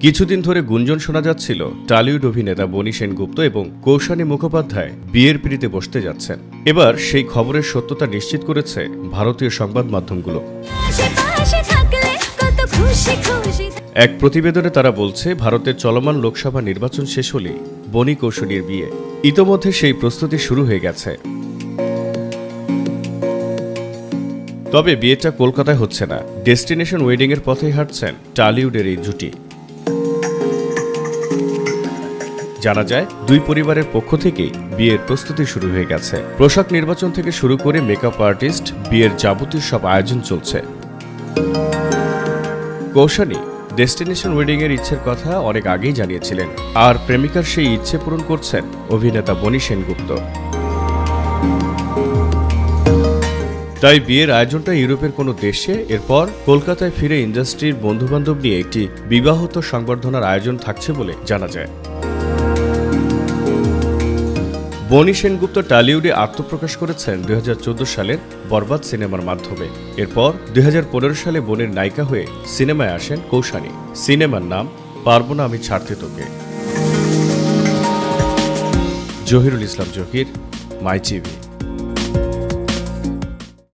কিছুদিন ধরে গুঞ্জন শোনা যাচ্ছিল টলিউড অভিনেতা বনি সেনগুপ্ত এবং কৌশানী মুখোপাধ্যায় বিয়ের পিঁড়িতে বসতে যাচ্ছেন। এবার সেই খবরের সত্যতা নিশ্চিত করেছে ভারতীয় সংবাদ মাধ্যমগুলো। এক প্রতিবেদনে তারা বলছে, ভারতের চলমান লোকসভা নির্বাচন শেষ হলেই বনি কৌশানীর বিয়ে। ইতোমধ্যে সেই প্রস্তুতি শুরু হয়ে গেছে। তবে বিয়েটা কলকাতায় হচ্ছে না, ডেস্টিনেশন ওয়েডিং এর পথেই হাঁটছেন টলিউডের এই জুটি। জানা যায়, দুই পরিবারের পক্ষ থেকেই বিয়ের প্রস্তুতি শুরু হয়ে গেছে। পোশাক নির্বাচন থেকে শুরু করে মেকআপ আর্টিস্ট, বিয়ের যাবতীয় সব আয়োজন চলছে। কৌশানী ডেস্টিনেশন ওয়েডিং এর ইচ্ছের কথা অনেক আগেই জানিয়েছিলেন, আর প্রেমিকার সেই ইচ্ছে পূরণ করছেন অভিনেতা বনি সেনগুপ্ত। তাই বিয়ের আয়োজনটা ইউরোপের কোনো দেশে, এরপর কলকাতায় ফিরে ইন্ডাস্ট্রির বন্ধুবান্ধব নিয়ে একটি বিবাহত সংবর্ধনার আয়োজন থাকছে বলে জানা যায়। বনি সেনগুপ্ত টলিউডে আত্মপ্রকাশ করেছেন 2014 সালের বরবাদ সিনেমার মাধ্যমে। এরপর 2015 সালে বোনের নায়িকা হয়ে সিনেমায় আসেন কৌশানী। সিনেমার নাম পারবো না আমি ছাড়তে তোকে। জহিরুল ইসলাম জহির, মাই টিভি।